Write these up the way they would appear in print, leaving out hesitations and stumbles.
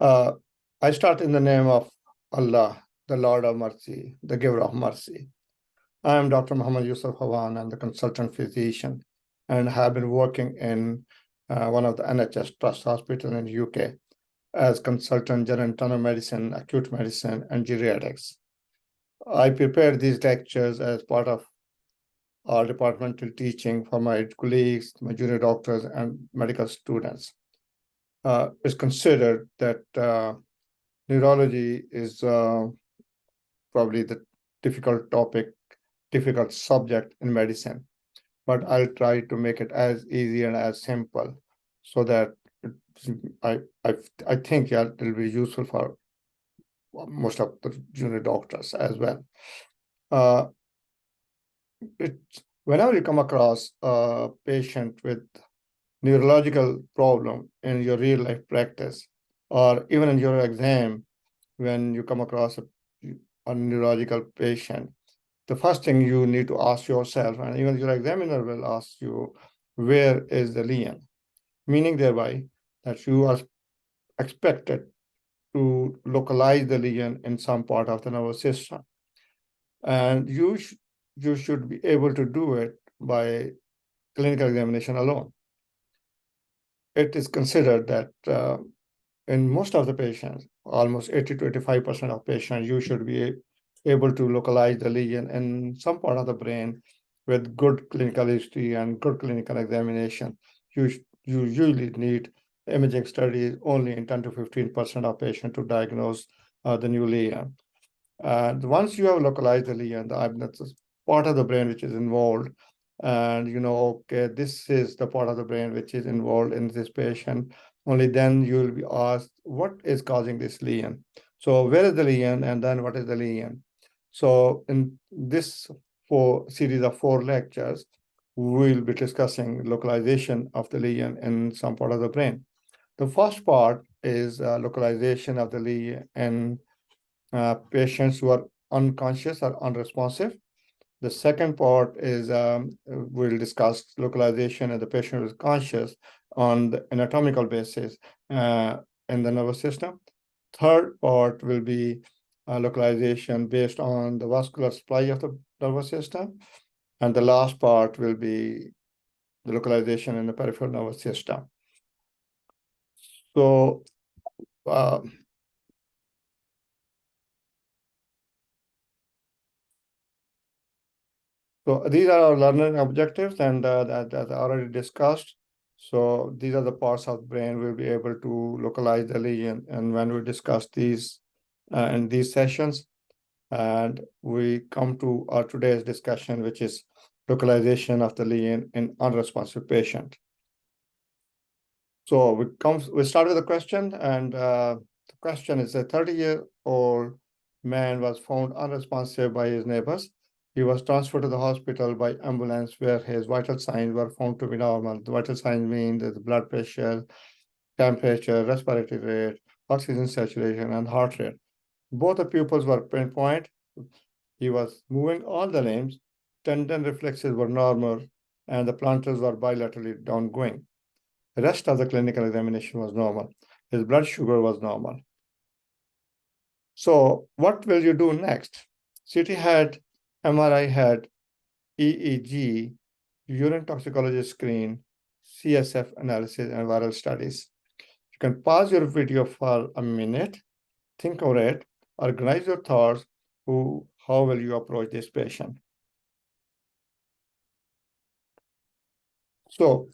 Uh, I start in the name of Allah, the Lord of Mercy, the Giver of Mercy. I am Dr. Muhammad Yusuf Hawan. I'm the consultant physician and have been working in one of the NHS Trust hospitals in the UK as consultant general internal medicine, acute medicine, and geriatrics. I prepare these lectures as part of our departmental teaching for my colleagues, my junior doctors, and medical students. It's considered that neurology is probably the difficult topic, difficult subject in medicine, but I'll try to make it as easy and as simple so that I think it'll be useful for most of the junior doctors as well. Whenever you come across a patient with neurological problem in your real life practice, or even in your exam, when you come across a neurological patient, the first thing you need to ask yourself, and even your examiner will ask you, where is the lesion? Meaning thereby that you are expected to localize the lesion in some part of the nervous system. And you should be able to do it by clinical examination alone. It is considered that in most of the patients, almost 80 to 85% of patients, you should be able to localize the lesion in some part of the brain with good clinical history and good clinical examination. You usually need imaging studies only in 10 to 15% of patients to diagnose the new lesion. And once you have localized the lesion, that's part of the brain which is involved, and okay, this is the part of the brain which is involved in this patient, only then you will be asked, what is causing this lesion? So where is the lesion, and then what is the lesion? So in this series of 4 lectures, we will be discussing localization of the lesion in some part of the brain. The first part is localization of the lesion in patients who are unconscious or unresponsive. The second part is we'll discuss localization of the patient who is conscious on the anatomical basis in the nervous system. Third part will be localization based on the vascular supply of the nervous system. And the last part will be the localization in the peripheral nervous system. So So these are our learning objectives, and that I already discussed. So these are the parts of the brain we'll be able to localize the lesion. And when we discuss these in these sessions, and we come to our today's discussion, which is localization of the lesion in unresponsive patient. So we start with a question, and the question is: a 30-year-old man was found unresponsive by his neighbors. He was transferred to the hospital by ambulance where his vital signs were found to be normal. The vital signs mean that the blood pressure, temperature, respiratory rate, oxygen saturation, and heart rate. Both the pupils were pinpoint. He was moving all the limbs. Tendon reflexes were normal, and the plantars were bilaterally downgoing. The rest of the clinical examination was normal. His blood sugar was normal. So what will you do next? CT had, MRI had, EEG, urine toxicology screen, CSF analysis, and viral studies. You can pause your video for a minute, think over it, organize your thoughts. How will you approach this patient? So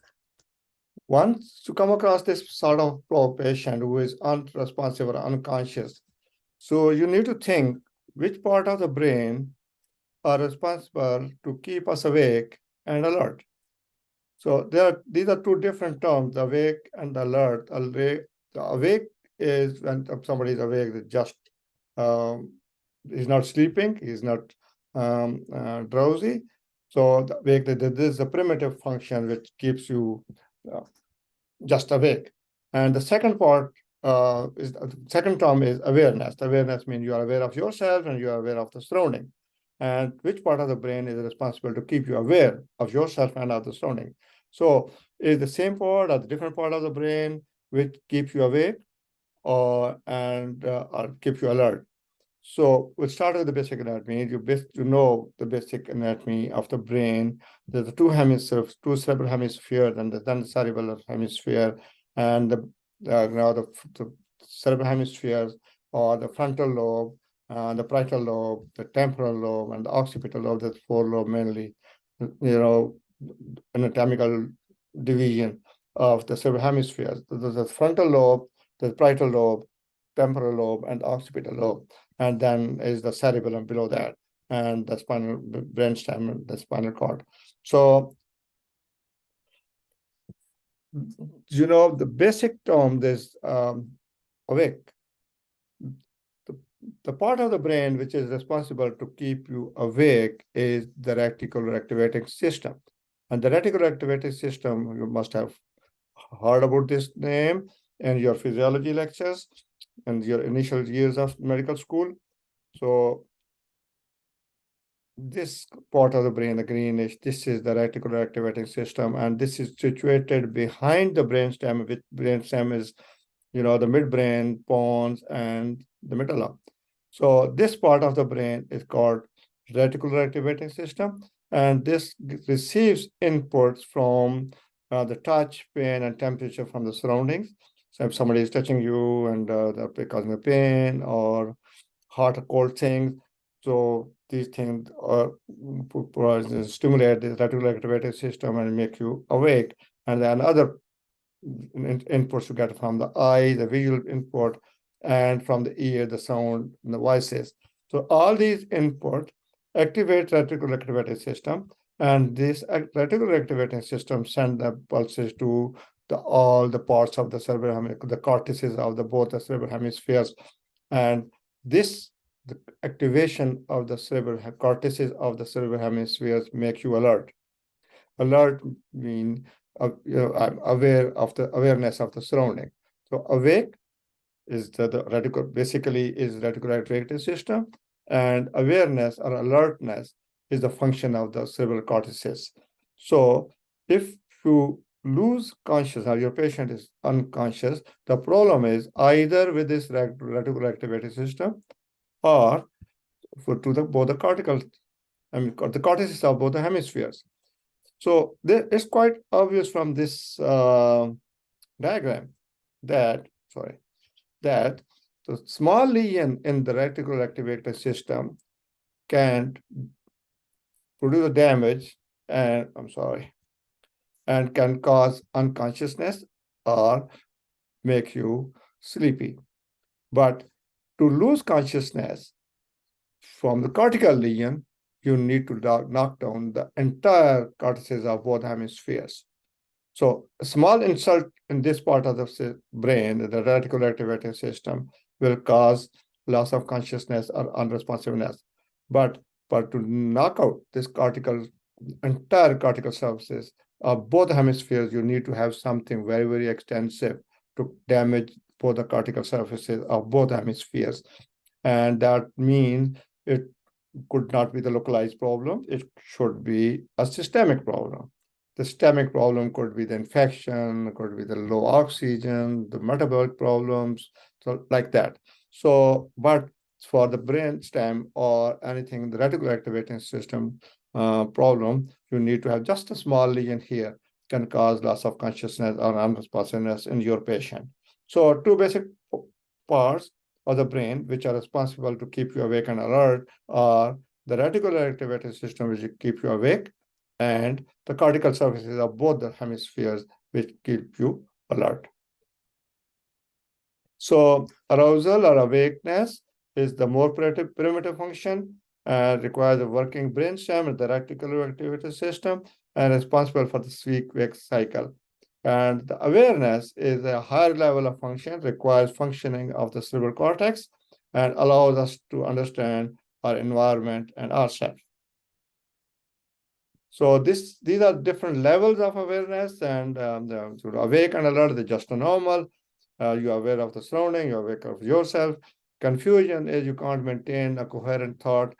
once you come across this sort of patient who is unresponsive or unconscious, so you need to think which part of the brain are responsible to keep us awake and alert. So these are 2 different terms, awake and alert. Awake is when somebody is awake, just he's not sleeping, he's not drowsy. So the awake, this is a primitive function which keeps you just awake. And the second part is the second term is awareness. Awareness means you are aware of yourself and you are aware of the surrounding. And which part of the brain is responsible to keep you aware of yourself and of the surrounding? So is the same part or the different part of the brain which keeps you awake, or keep you alert. So we'll start with the basic anatomy. You know the basic anatomy of the brain. There's the two hemispheres, two cerebral hemispheres, and then the cerebral hemisphere, and now the cerebral hemispheres or the frontal lobe, the parietal lobe, the temporal lobe, and the occipital lobe. That's four lobe mainly. Anatomical division of the cerebral hemispheres. There's the frontal lobe, the parietal lobe, temporal lobe, and occipital lobe, and then is the cerebellum below that, and the spinal brainstem and the spinal cord. So, the basic term is awake. The part of the brain which is responsible to keep you awake is the reticular activating system. And the reticular activating system, you must have heard about this name in your physiology lectures and your initial years of medical school. So this part of the brain, the greenish, this is the reticular activating system, and this is situated behind the brainstem, which brainstem is, the midbrain, pons, and the medulla. So this part of the brain is called reticular activating system, and this receives inputs from the touch, pain, and temperature from the surroundings. So if somebody is touching you and they're causing a pain or hot or cold things, so these things stimulate the reticular activating system and make you awake. And then other inputs you get from the eye, the visual input, and from the ear, the sound, and the voices. So all these inputs activate reticular activating system, and this reticular activating system send the pulses to all the parts of the cerebral hemisphere, the cortices of both the cerebral hemispheres, and the activation of the cerebral cortices of the cerebral hemispheres make you alert. Alert means I'm aware of the awareness of the surrounding. So awake is the reticular, basically is reticular activating system, and awareness or alertness is the function of the cerebral cortices. So if you lose consciousness or your patient is unconscious, the problem is either with this reticular activating system or both the cortical, the cortices of both the hemispheres. So it's quite obvious from this diagram that the small lesion in the reticular activating system can produce damage and can cause unconsciousness or make you sleepy. But to lose consciousness from the cortical lesion, you need to knock down the entire cortices of both hemispheres. So a small insult in this part of the brain, the reticular activating system, will cause loss of consciousness or unresponsiveness. But to knock out this entire cortical surfaces of both hemispheres, you need to have something very, very extensive to damage both the cortical surfaces of both hemispheres. And that means it could not be the localized problem. It should be a systemic problem. The systemic problem could be the infection, could be the low oxygen, the metabolic problems, so like that. So, but for the brain stem or anything, the reticular activating system problem, you need to have just a small lesion here, can cause loss of consciousness or unresponsiveness in your patient. So two basic parts of the brain which are responsible to keep you awake and alert are the reticular activating system, which keep you awake, and the cortical surfaces of both the hemispheres, which keep you alert. So arousal or awakeness is the more primitive function and requires a working brainstem and the reticular activating system and responsible for the sleep-wake cycle. And the awareness is a higher level of function, requires functioning of the cerebral cortex, and allows us to understand our environment and ourselves. So these are different levels of awareness, and awake and alert is just a normal. You're aware of the surrounding, you're aware of yourself. Confusion is you can't maintain a coherent thought.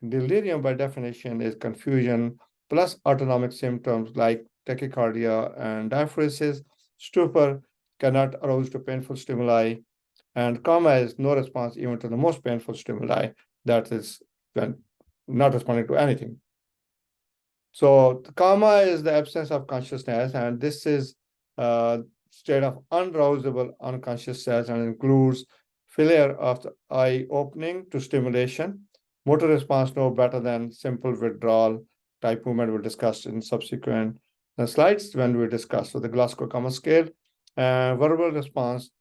Delirium, by definition, is confusion plus autonomic symptoms like tachycardia and diaphoresis. Stupor cannot arouse to painful stimuli. And comma is no response even to the most painful stimuli, that is when not responding to anything. So the comma is the absence of consciousness, and this is state of unarousable unconscious cells and includes failure of the eye opening to stimulation. Motor response no better than simple withdrawal type movement we'll discuss in subsequent slides when we discuss. So the Glasgow Coma scale, verbal response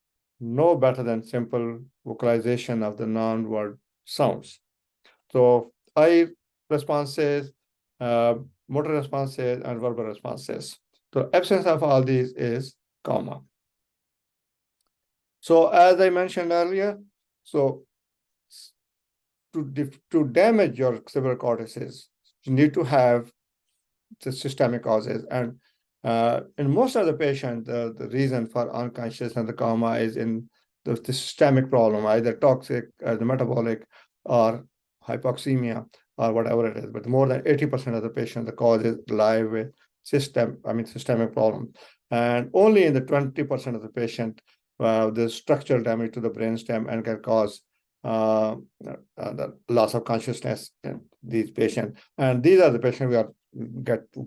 no better than simple vocalization of the non-word sounds. So eye responses, motor responses, and verbal responses. The absence of all these is comma. So as I mentioned earlier, so to damage your cerebral cortices, you need to have the systemic causes. And in most of the patients, the reason for unconscious and the coma is in the systemic problem, either toxic, the metabolic, or hypoxemia, or whatever it is. But more than 80% of the patients, the cause is live with systemic problem. And only in the 20% of the patient, the structural damage to the brainstem and can cause the loss of consciousness in these patients. And these are the patients who are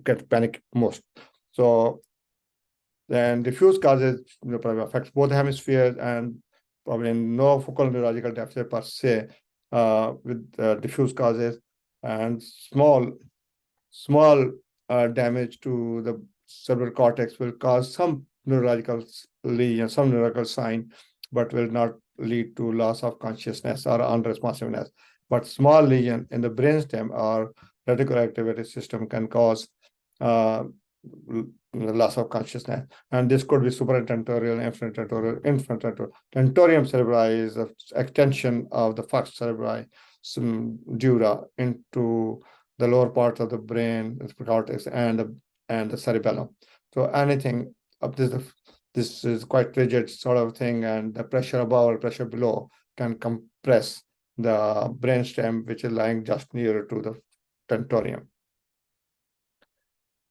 get panic most. So then diffuse causes probably affects both hemispheres, and probably no focal neurological deficit per se with diffuse causes, and small damage to the cerebral cortex will cause some neurological lesion, some neurological sign, but will not lead to loss of consciousness or unresponsiveness. But small lesion in the brainstem or reticular activity system can cause loss of consciousness. And this could be supratentorial, infratentorial. Tentorium cerebri is the extension of the first cerebri, dura, into the lower part of the brain, the cortex, and the cerebellum. So anything up this is quite rigid sort of thing, and the pressure above or pressure below can compress the brainstem, which is lying just nearer to the tentorium.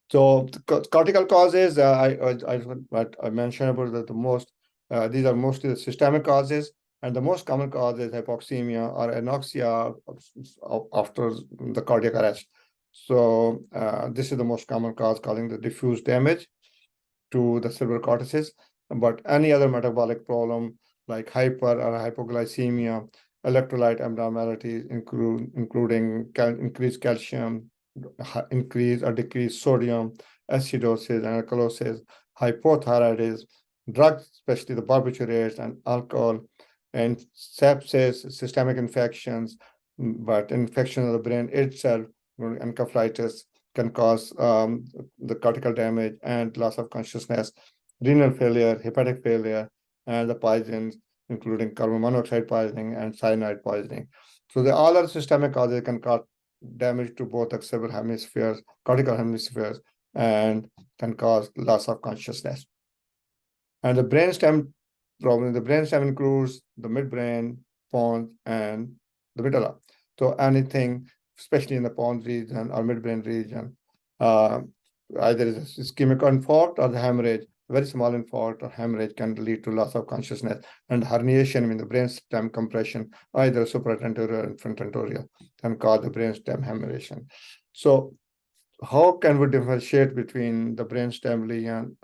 So the cortical causes, what I mentioned about the most, these are mostly the systemic causes, and the most common cause is hypoxemia or anoxia after the cardiac arrest. So this is the most common cause causing the diffuse damage to the cerebral cortices. But any other metabolic problem like hyper or hypoglycemia, electrolyte abnormalities, including increased calcium, increase or decrease sodium, acidosis, and alkalosis, hypothyroidism, drugs, especially the barbiturates and alcohol, and sepsis, systemic infections, but infection of the brain itself, encephalitis, can cause the cortical damage and loss of consciousness, renal failure, hepatic failure, and the poisons, including carbon monoxide poisoning and cyanide poisoning. So the all other systemic causes can cause damage to both the cerebral hemispheres, cortical hemispheres, and can cause loss of consciousness. And the brainstem problem, the brainstem includes the midbrain, pons, and the medulla. So anything, especially in the pons region or midbrain region, either is ischemic infarct or the hemorrhage. Very small infarct or hemorrhage can lead to loss of consciousness, and herniation in the brainstem compression, either supratentorial or infratentorial, can cause the brainstem hemorrhage. So how can we differentiate between the brainstem lesion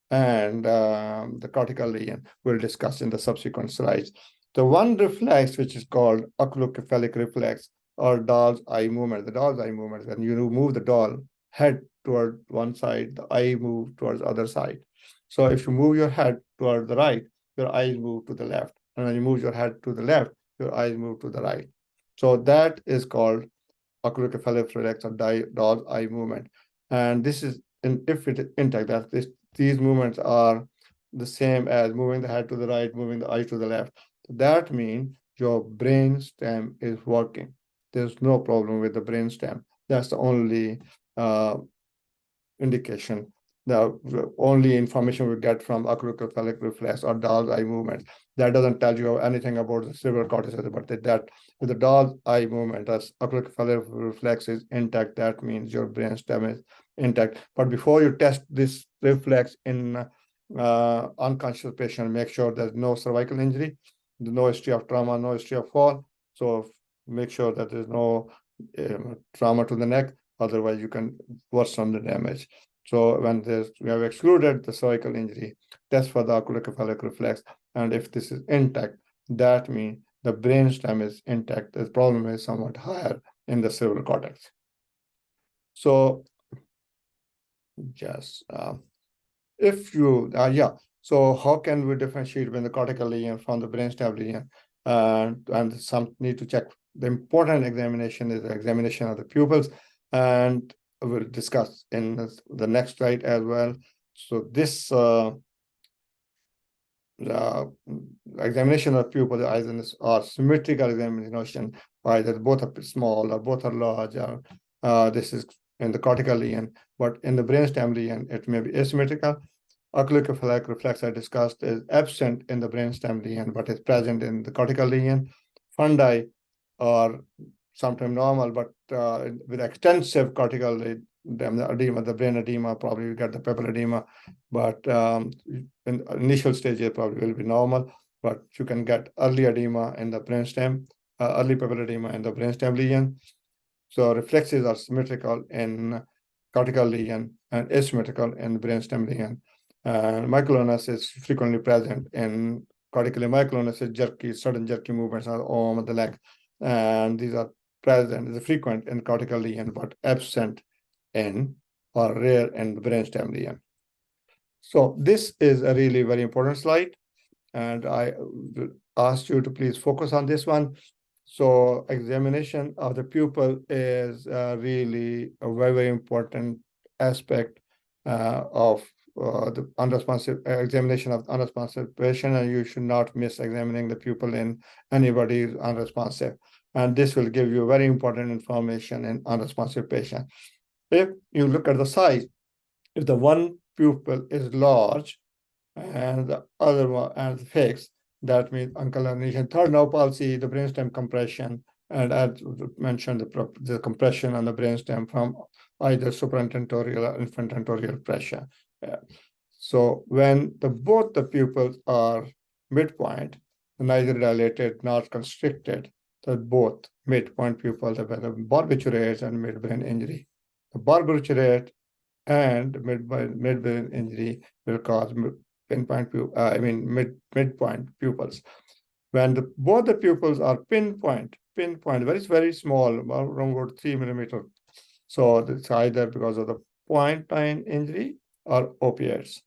and the cortical lesion? We'll discuss in the subsequent slides. The one reflex, which is called oculocephalic reflex, or doll's eye movement. The doll's eye movement, when you move the doll head toward one side, the eye move towards the other side. So if you move your head toward the right, your eyes move to the left. And when you move your head to the left, your eyes move to the right. So that is called oculocephalic reflex or doll's eye movement. And this is, if it is intact, these movements are the same as moving the head to the right, moving the eye to the left. That means your brain stem is working. There's no problem with the brain stem. That's the only indication. The only information we get from oculocephalic reflex or doll's eye movement. That doesn't tell you anything about the cerebral cortex, but that with the doll's eye movement, as oculocephalic reflex is intact, that means your brain stem is intact. But before you test this reflex in unconscious patient, make sure there's no cervical injury, no history of trauma, no history of fall. So make sure that there's no trauma to the neck, otherwise you can worsen the damage. So when we have excluded the cervical injury, test for the oculocephalic reflex, and if this is intact, that means the brainstem is intact. The problem is somewhat higher in the cerebral cortex. So just if you so how can we differentiate between the cortical lesion from the brainstem lesion? And some need to check. The important examination is the examination of the pupils, and we'll discuss in the next slide as well. So this examination of pupils either are symmetrical examination, either both are small or both are large, or this is in the cortical lesion, but in the brainstem lesion, it may be asymmetrical. Oculocephalic reflex I discussed is absent in the brainstem lesion, but is present in the cortical lesion. Fundi are sometimes normal, but with extensive cortical edema, the brain edema, probably you get the papilledema, but in initial stages probably will be normal, but you can get early edema in the brainstem, early papilledema in the brainstem lesion. So reflexes are symmetrical in cortical lesion and asymmetrical in brainstem lesion. And myoclonus is frequently present in cortically. Myoclonus is sudden jerky movements of the arm and the leg, and these are present, is frequent in cortical lesion, but absent in or rare in the brainstem lesion. So this is a really very important slide, and I ask you to please focus on this one. So examination of the pupil is really a very, very important aspect of the unresponsive examination of unresponsive patient, and you should not miss examining the pupil in anybody who's unresponsive. And this will give you very important information in unresponsive patient. If you look at the size, if the one pupil is large and the other one is fixed, that means uncal lesion. Third nerve palsy, the brainstem compression, and as mentioned, the compression on the brainstem from either supratentorial or infratentorial pressure. So when both the pupils are midpoint, neither dilated nor constricted, that both midpoint pupils have the barbiturates and midbrain injury. The barbiturate and midbrain injury will cause midpoint pupils. When both the pupils are pinpoint, very, very small, around 3 millimeters. So it's either because of the point line injury or opiates.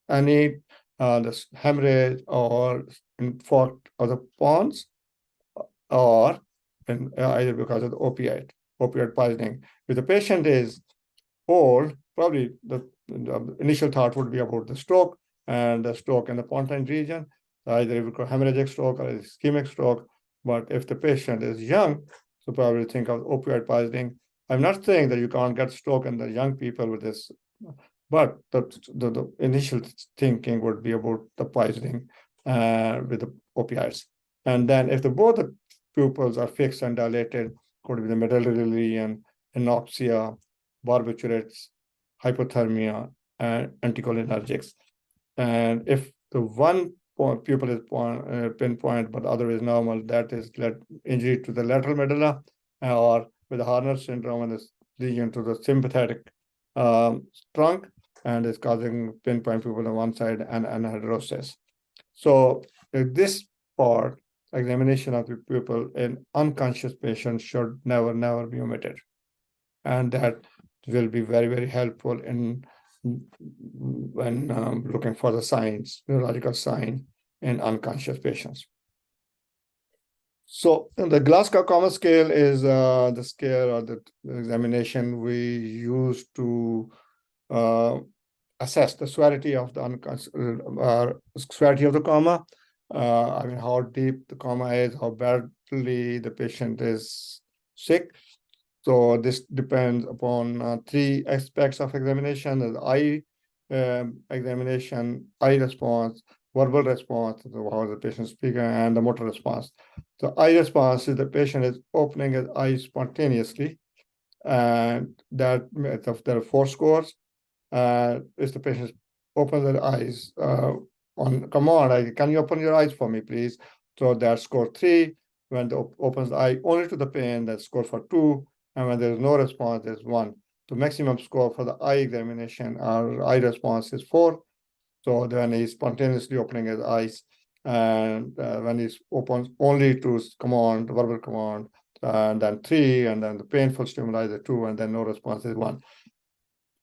Any this hemorrhage or infarct of the pons, or either because of the opioid poisoning. If the patient is old, probably the initial thought would be about the stroke, and the stroke in the pontine region, either it will hemorrhagic stroke or ischemic stroke. But if the patient is young, so probably think of opioid poisoning. I'm not saying that you can't get stroke in the young people with this, but the initial thinking would be about the poisoning with the opioids. And then if both the pupils are fixed and dilated, could be the medullary lesion, anoxia, barbiturates, hypothermia, and anticholinergics. And if the one pupil is pinpoint but the other is normal, that is injury to the lateral medulla, or with the Horner syndrome and this lesion to the sympathetic trunk, and is causing pinpoint pupil on one side and anhidrosis. So this part, examination of the pupil in unconscious patients, should never be omitted. And that will be very, very helpful in when looking for the signs, neurological sign in unconscious patients. So the Glasgow Coma Scale is the scale or the examination we use to assess the severity of the severity of the coma. I mean, how deep the coma is, how badly the patient is sick. So this depends upon 3 aspects of examination: the eye examination, eye response, verbal response, how the patient speaking, and the motor response. So eye response is the patient is opening his eyes spontaneously, and that there are 4 scores. Is the patient opens their eyes on command, can you open your eyes for me, please? So that's score 3. When they opens the eye only to the pain, that's score for 2. And when there's no response, there's 1. The maximum score for the eye examination or eye response is 4. So then he's spontaneously opening his eyes, and when he opens only to command, verbal command, and then 3, and then the painful stimuli is 2, and then no response is 1.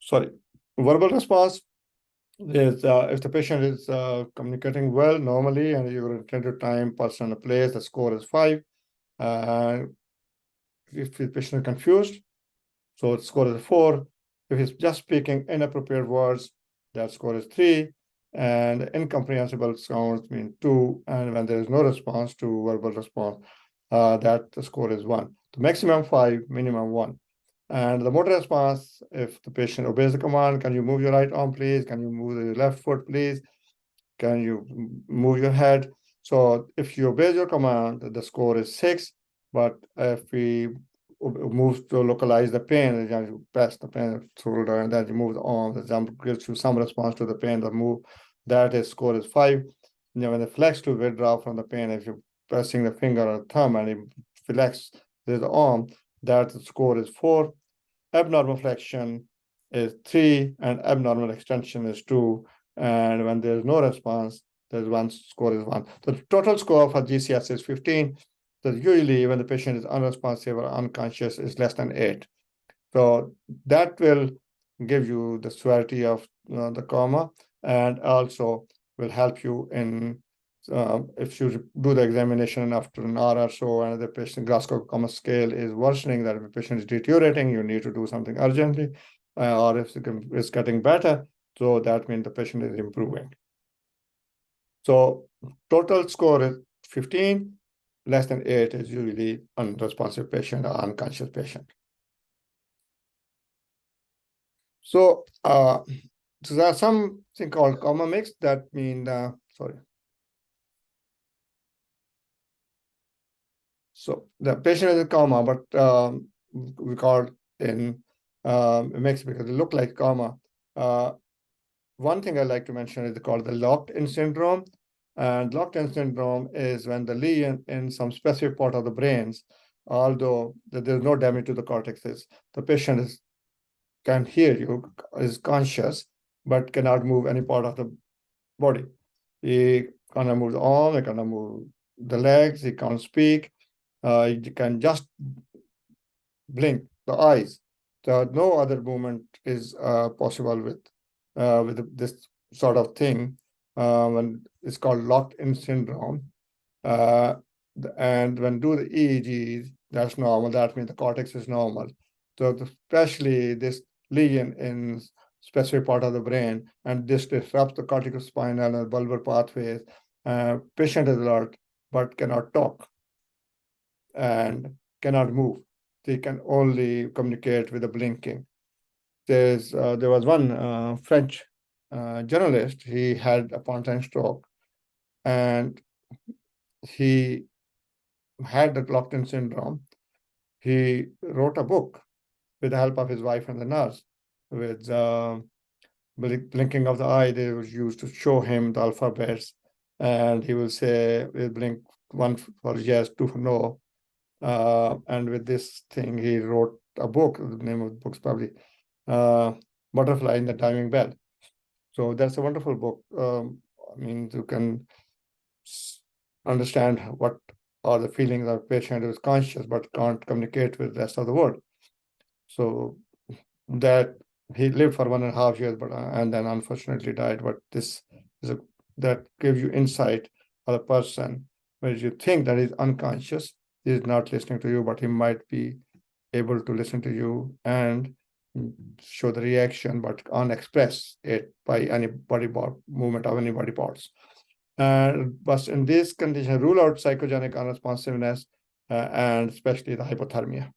Sorry, verbal response is if the patient is communicating well normally and you're intended time, person, and place, the score is 5. If the patient is confused, so the score is 4. If he's just speaking inappropriate words, that score is 3. And incomprehensible sounds mean 2. And when there is no response to verbal response, that the score is 1. The maximum 5, minimum 1. And the motor response, if the patient obeys the command, can you move your right arm, please? Can you move your left foot, please? Can you move your head? So if you obey your command, the score is 6. But if we move to localize the pain, then you press the pain shoulder, and then you move the arm, the jump gives you some response to the pain, the move, that is score is 5. And then when the flex to withdraw from the pain, if you're pressing the finger or thumb and you flex the arm, that score is 4. Abnormal flexion is 3, and abnormal extension is 2. And when there's no response, there's 1, score is 1. The total score for GCS is 15. So usually when the patient is unresponsive or unconscious, is less than 8. So that will give you the severity of the coma, and also will help you in if you do the examination after an hour or so and the patient Glasgow coma scale is worsening, that if the patient is deteriorating, you need to do something urgently, or if it's getting better, so that means the patient is improving. So total score is 15. Less than 8 is usually unresponsive patient or unconscious patient. So, so there's something called coma mix. That means, so the patient is in coma, but we call it in mix because they look like coma. One thing I like to mention is called the locked-in syndrome. And locked-in syndrome is when the lesion in some specific part of the brains, although there's no damage to the cortexes, the patient can hear you, is conscious, but cannot move any part of the body. He cannot move the arm, he cannot move the legs, he can't speak, he can just blink the eyes. So no other movement is possible with this sort of thing. When it's called locked-in syndrome. And when do the EEGs, that's normal. That means the cortex is normal. So especially this lesion in specific part of the brain, and this disrupts the corticospinal and bulbar pathways. Patient is alert, but cannot talk and cannot move. They can only communicate with the blinking. There was one French journalist. He had a spontaneous stroke, and he had the locked-in syndrome. He wrote a book with the help of his wife and the nurse. With blinking of the eye, they was used to show him the alphabets, and he will say, "We'll blink 1 for yes, 2 for no." And with this thing, he wrote a book. The name of the book is probably Butterfly in the Timing Bell. So that's a wonderful book. I mean, you can understand what are the feelings of a patient who is conscious but can't communicate with the rest of the world. So that he lived for 1.5 years, but and then unfortunately died. But this is that gives you insight of the person where you think that he's unconscious, he is not listening to you, but he might be able to listen to you and show the reaction, but can't express it by any body part movement of any body parts. But in this condition, rule out psychogenic unresponsiveness and especially the hypothermia.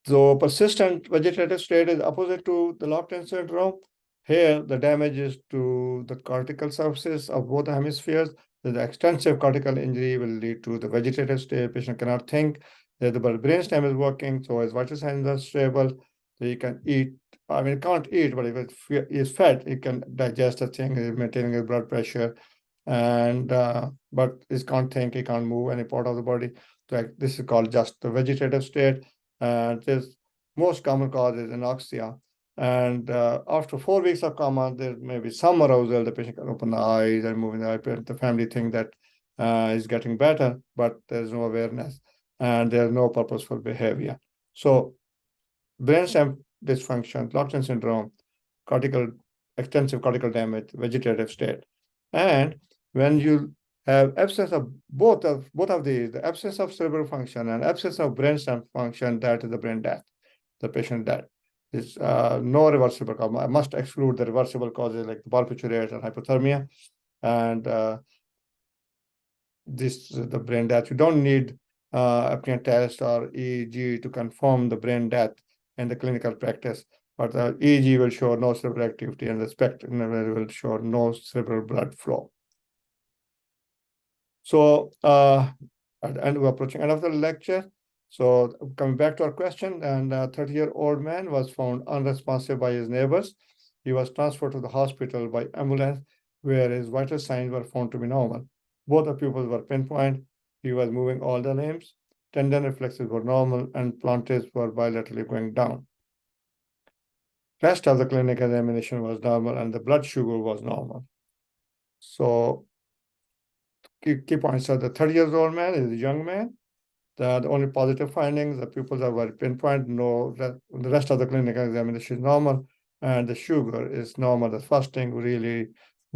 So persistent vegetative state is opposite to the locked-in syndrome. Here, the damage is to the cortical surfaces of both the hemispheres. The extensive cortical injury will lead to the vegetative state. Patient cannot think. The brainstem is working, so his vital signs are stable. So he can eat I mean, can't eat, but if it is fed, it can digest the thing, maintaining his blood pressure, and but it can't think, it can't move any part of the body. So this is called just the vegetative state, and this most common cause is anoxia. And after 4 weeks of coma, there may be some arousal. The patient can open the eyes and moving the eye. The family think that is getting better, but there's no awareness and there's no purposeful behavior. So brainstem dysfunction, Lockton syndrome, extensive cortical damage, vegetative state. And when you have absence of both of these, the absence of cerebral function and absence of brainstem function, that is the brain death, the patient death. Is no reversible cause. I must exclude the reversible causes like barbiturate and hypothermia, and the brain death. You don't need apnea test or EEG to confirm the brain death in the clinical practice, but the EEG will show no cerebral activity and the spectrum will show no cerebral blood flow. So, and we're approaching end of the lecture. So coming back to our question, and a 30-year-old man was found unresponsive by his neighbors. He was transferred to the hospital by ambulance, where his vital signs were found to be normal. Both the pupils were pinpoint. He was moving all the limbs. Tendon reflexes were normal, and plantares were bilaterally going down. Rest of the clinical examination was normal, and the blood sugar was normal. So key points are the 30-year-old man is a young man. The only positive findings, the pupils are very pinpoint, the rest of the clinical examination is normal, and the sugar is normal. The first thing we really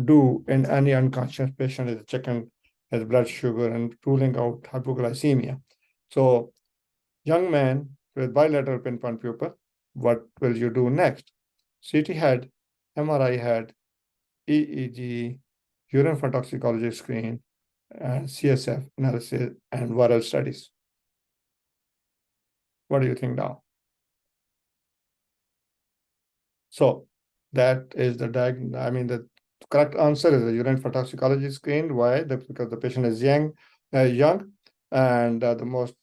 do in any unconscious patient is checking his blood sugar and ruling out hypoglycemia. So, young man with bilateral pinpoint pupil, what will you do next? CT head, MRI head, EEG, urine for toxicology screen, and CSF analysis, and viral studies. What do you think now? So that is the the correct answer is the urine for toxicology screen. Why? Because the patient is young, and the most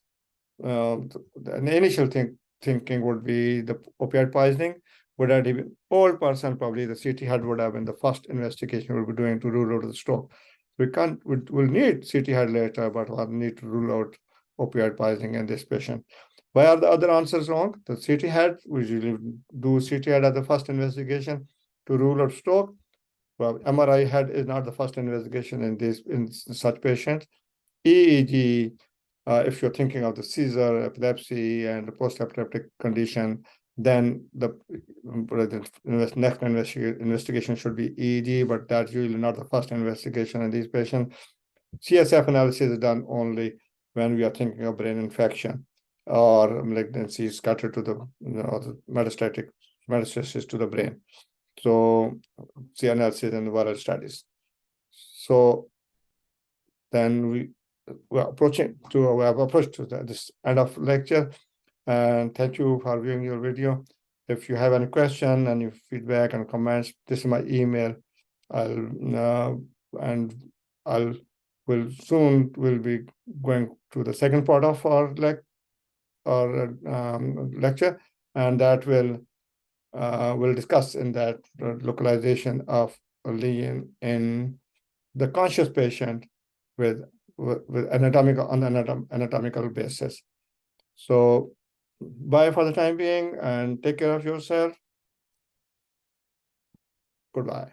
the initial thinking would be the opioid poisoning. Would have been old person, probably the CT head would have been the first investigation we'll be doing to rule out the stroke. We'll need CT head later, but we'll need to rule out opioid poisoning in this patient. Why are the other answers wrong? The CT head, we usually do CT head at the first investigation to rule out stroke. Well, MRI head is not the first investigation in such patients. EEG, if you're thinking of the seizure, epilepsy, and the post-epileptic condition, then the next investigation should be EEG, but that's usually not the first investigation in these patients. CSF analysis is done only when we are thinking of brain infection or malignancy scattered to the metastasis to the brain. So, C analysis and viral studies. So then we have approached to this end of lecture, and thank you for viewing your video. If you have any question, any feedback and comments, this is my email. We'll be going to the second part of our lecture, and that we'll discuss in that localization of a lesion in the conscious patient with anatomical basis. So bye for the time being, and take care of yourself. Goodbye.